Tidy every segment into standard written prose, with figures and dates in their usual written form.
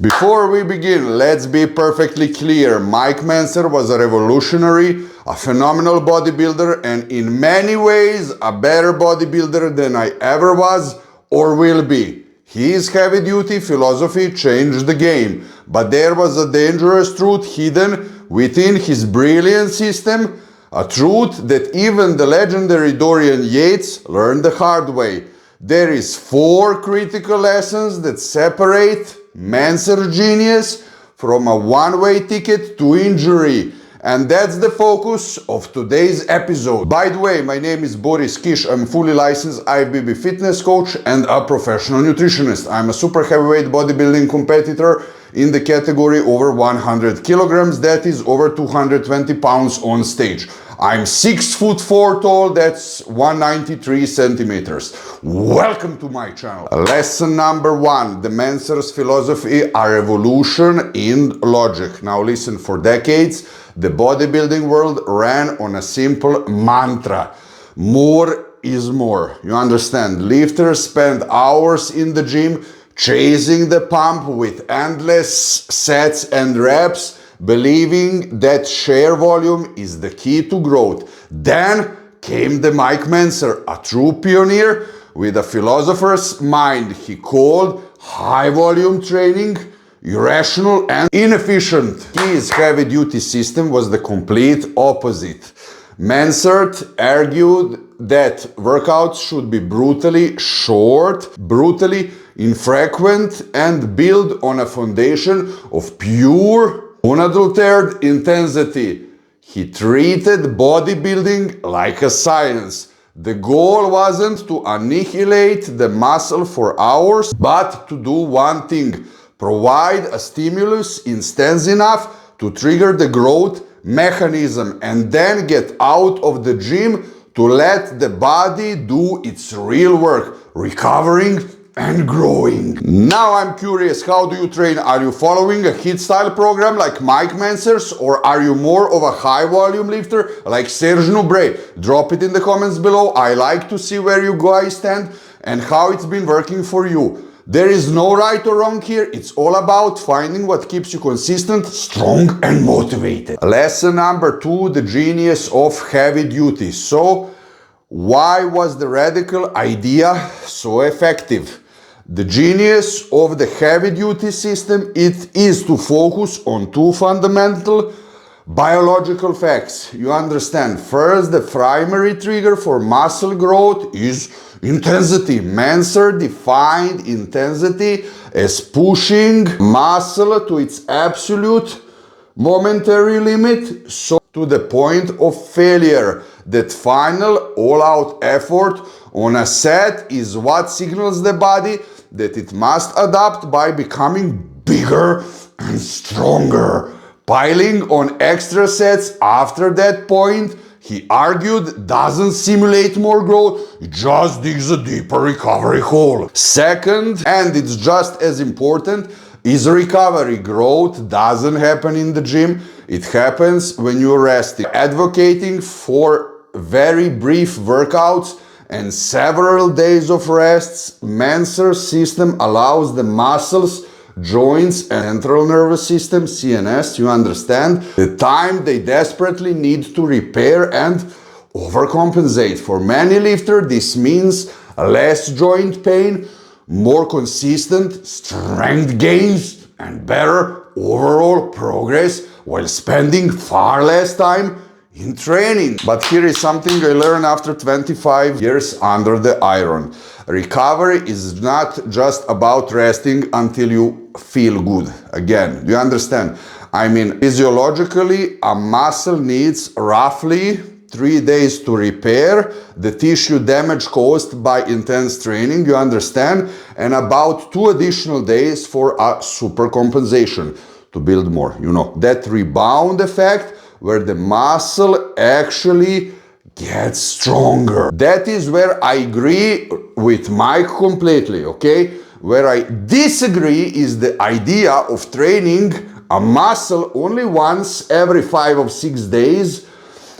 Before we begin, let's be perfectly clear. Mike Mentzer was a revolutionary, a phenomenal bodybuilder, and in many ways a better bodybuilder than I ever was or will be. His heavy-duty philosophy changed the game, but there was a dangerous truth hidden within his brilliant system, a truth that even the legendary Dorian Yates learned the hard way. There is 4 critical lessons that separate Mentzer genius from a one-way ticket to injury. And that's the focus of today's episode. By the way, my name is Boris Kish. I'm a fully licensed IFBB fitness coach and a professional nutritionist. I'm a super heavyweight bodybuilding competitor in the category over 100 kilograms, that is over 220 pounds on stage. I'm 6'4" tall, that's 193 centimeters. Welcome to my channel. Lesson number 1, the Mentzer's philosophy, a revolution in logic. Now listen, for decades, the bodybuilding world ran on a simple mantra. More is more. You understand? Lifters spend hours in the gym chasing the pump with endless sets and reps, believing that sheer volume is the key to growth. Then came the Mike Mentzer, a true pioneer with a philosopher's mind. He called high volume training irrational and inefficient. His heavy-duty system was the complete opposite. Mentzer argued that workouts should be brutally short, brutally infrequent, and build on a foundation of pure, unadulterated intensity. He treated bodybuilding like a science. The goal wasn't to annihilate the muscle for hours, but to do one thing: provide a stimulus intense enough to trigger the growth mechanism, and then get out of the gym to let the body do its real work, recovering and growing. Now I'm curious, how do you train? Are you following a HIIT style program like Mike Mentzer's, or are you more of a high volume lifter like Serge Nubret? Drop it in the comments below. I like to see where you guys stand and how it's been working for you. There is no right or wrong here. It's all about finding what keeps you consistent, strong and motivated. Lesson number 2, the genius of heavy duty. So why was the radical idea so effective? The genius of the heavy-duty system, it is to focus on 2 fundamental biological facts. You understand? First, the primary trigger for muscle growth is intensity. Mentzer defined intensity as pushing muscle to its absolute momentary limit, so to the point of failure. That final all-out effort on a set is what signals the body that it must adapt by becoming bigger and stronger. Piling on extra sets after that point, he argued, doesn't simulate more growth, it just digs a deeper recovery hole. Second, and it's just as important, is recovery. Growth doesn't happen in the gym, it happens when you're resting. Advocating for very brief workouts and several days of rests, Mentzer's system allows the muscles, joints and central nervous system, CNS, you understand, the time they desperately need to repair and overcompensate. For many lifters, this means less joint pain, more consistent strength gains, and better overall progress while spending far less time in training. But here is something I learned after 25 years under the iron. Recovery is not just about resting until you feel good. Again, do you understand? I mean, physiologically, a muscle needs roughly 3 days to repair the tissue damage caused by intense training, you understand? And about 2 additional days for a supercompensation to build more. You know, that rebound effect where the muscle actually gets stronger. That is where I agree with Mike completely, okay? Where I disagree is the idea of training a muscle only once every 5 or 6 days.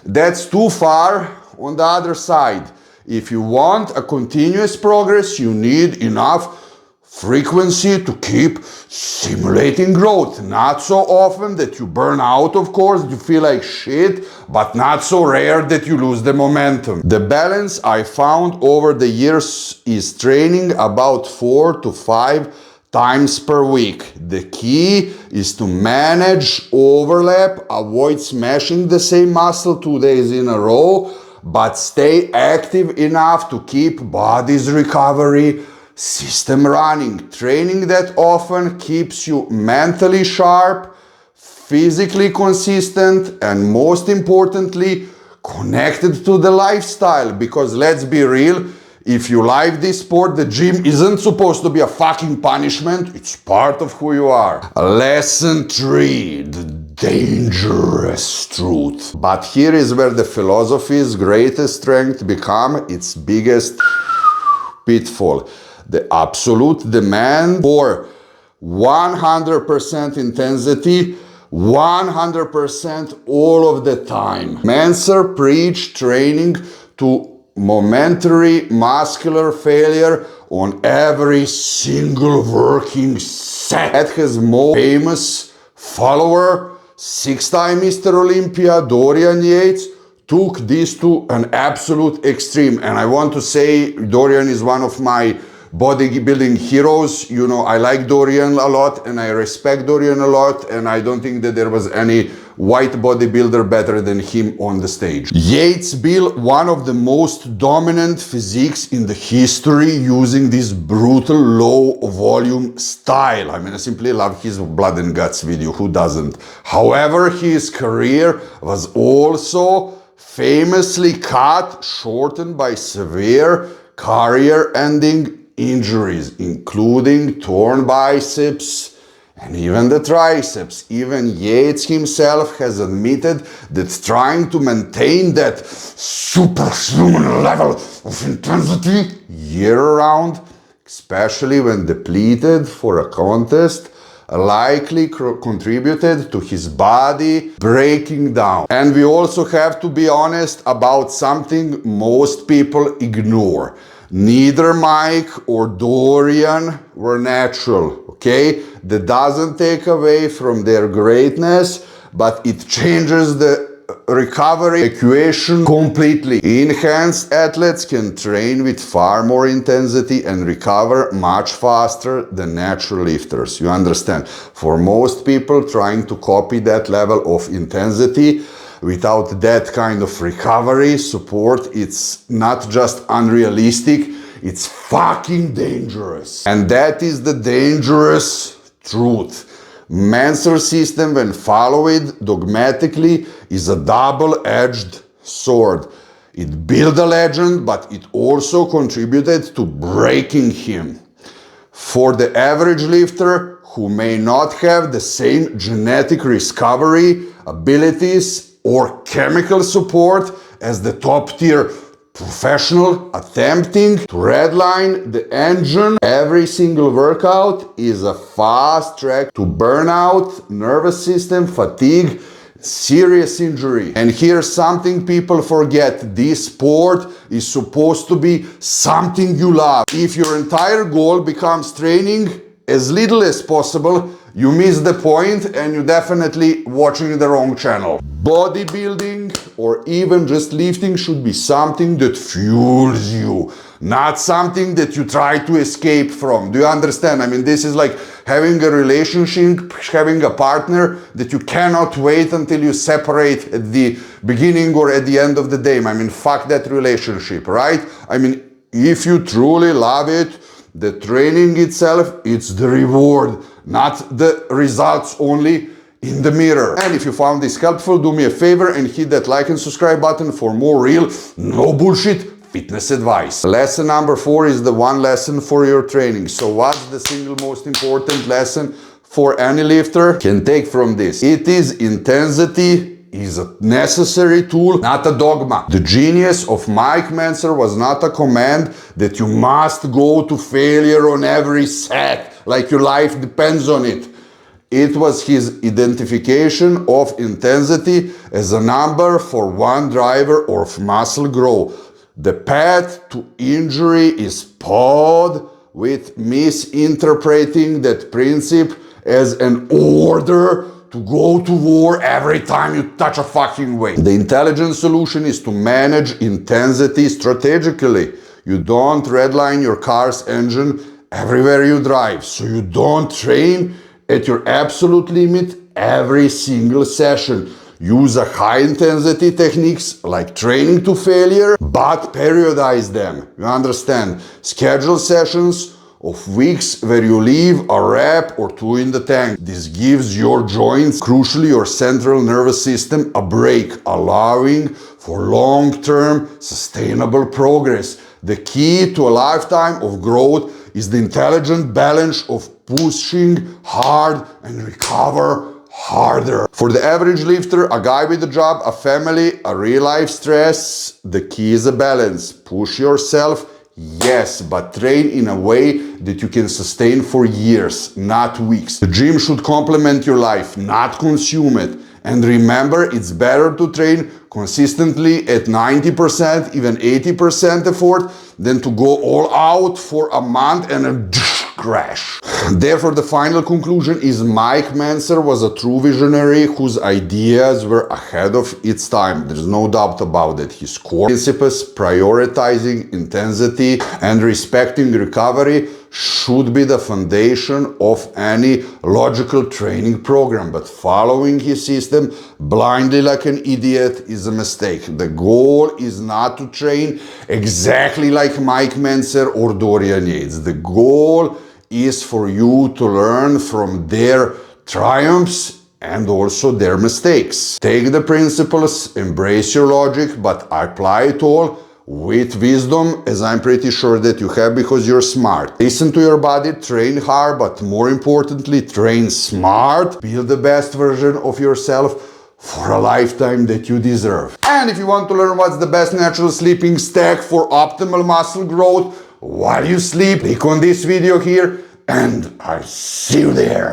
That's too far. On the other side, if you want a continuous progress, you need enough frequency to keep simulating growth. Not so often that you burn out, of course, you feel like shit, but not so rare that you lose the momentum. The balance I found over the years is training about 4 to 5 times per week. The key is to manage overlap, avoid smashing the same muscle 2 days in a row, but stay active enough to keep body's recovery system running. Training that often keeps you mentally sharp, physically consistent, and most importantly, connected to the lifestyle. Because let's be real, if you like this sport, the gym isn't supposed to be a fucking punishment, it's part of who you are. Lesson 3, the dangerous truth. But here is where the philosophy's greatest strength become its biggest pitfall. The absolute demand for 100% intensity, 100% all of the time. Mentzer preached training to momentary muscular failure on every single working set. That his most famous follower, 6-time Mr. Olympia Dorian Yates, took this to an absolute extreme. And I want to say Dorian is one of my bodybuilding heroes. You know, I like Dorian a lot and I respect Dorian a lot, and I don't think that there was any white bodybuilder better than him on the stage. Yates built one of the most dominant physiques in the history using this brutal low volume style. I mean, I simply love his blood and guts video, who doesn't? However, his career was also famously cut shortened by severe career-ending injuries, including torn biceps and even the triceps. Even Yates himself has admitted that trying to maintain that superhuman level of intensity year-round, especially when depleted for a contest, likely contributed to his body breaking down. And we also have to be honest about something most people ignore. Neither Mike or Dorian were natural, okay? That doesn't take away from their greatness, but it changes the recovery equation completely. Enhanced athletes can train with far more intensity and recover much faster than natural lifters. You understand? For most people trying to copy that level of intensity without that kind of recovery support, it's not just unrealistic, it's fucking dangerous. And that is the dangerous truth. Mentzer system, when followed dogmatically, is a double-edged sword. It built a legend, but it also contributed to breaking him. For the average lifter who may not have the same genetic recovery abilities or chemical support as the top-tier professional attempting to redline the engine, every single workout is a fast track to burnout, nervous system fatigue, serious injury. And here's something people forget: this sport is supposed to be something you love. If your entire goal becomes training as little as possible, you miss the point and you're definitely watching the wrong channel. Bodybuilding or even just lifting should be something that fuels you, not something that you try to escape from. Do you understand? I mean, this is like having a relationship, having a partner that you cannot wait until you separate at the beginning or at the end of the day. I mean, fuck that relationship, right? I mean, if you truly love it, the training itself, it's the reward, not the results only in the mirror. And if you found this helpful, do me a favor and hit that like and subscribe button for more real, no bullshit fitness advice. Lesson number 4 is the one lesson for your training. So what's the single most important lesson for any lifter can take from this? It is intensity is a necessary tool, not a dogma. The genius of Mike Mentzer was not a command that you must go to failure on every set, like your life depends on it. It was his identification of intensity as a number for one driver of muscle growth. The path to injury is pawed with misinterpreting that principle as an order to go to war every time you touch a fucking weight. The intelligent solution is to manage intensity strategically. You don't redline your car's engine everywhere you drive, so you don't train at your absolute limit every single session. Use a high-intensity techniques like training to failure, but periodize them. You understand? Schedule sessions of weeks where you leave a rep or two in the tank. This gives your joints, crucially your central nervous system, a break, allowing for long-term sustainable progress. The key to a lifetime of growth is the intelligent balance of pushing hard and recover harder. For the average lifter, a guy with a job, a family, a real life stress, the key is a balance. Push yourself, yes, but train in a way that you can sustain for years, not weeks. The gym should complement your life, not consume it. And remember, it's better to train consistently at 90%, even 80% effort than to go all out for a month and then crash. Therefore, the final conclusion is Mike Mentzer was a true visionary whose ideas were ahead of its time. There's no doubt about it. His core principles, prioritizing intensity and respecting recovery, should be the foundation of any logical training program. But following his system blindly like an idiot is a mistake. The goal is not to train exactly like Mike Mentzer or Dorian Yates. The goal is for you to learn from their triumphs and also their mistakes. Take the principles, embrace your logic, but apply it all with wisdom, as I'm pretty sure that you have because you're smart. Listen to your body, train hard, but more importantly, train smart. Build the best version of yourself for a lifetime that you deserve. And if you want to learn what's the best natural sleeping stack for optimal muscle growth while you sleep, click on this video here and I'll see you there.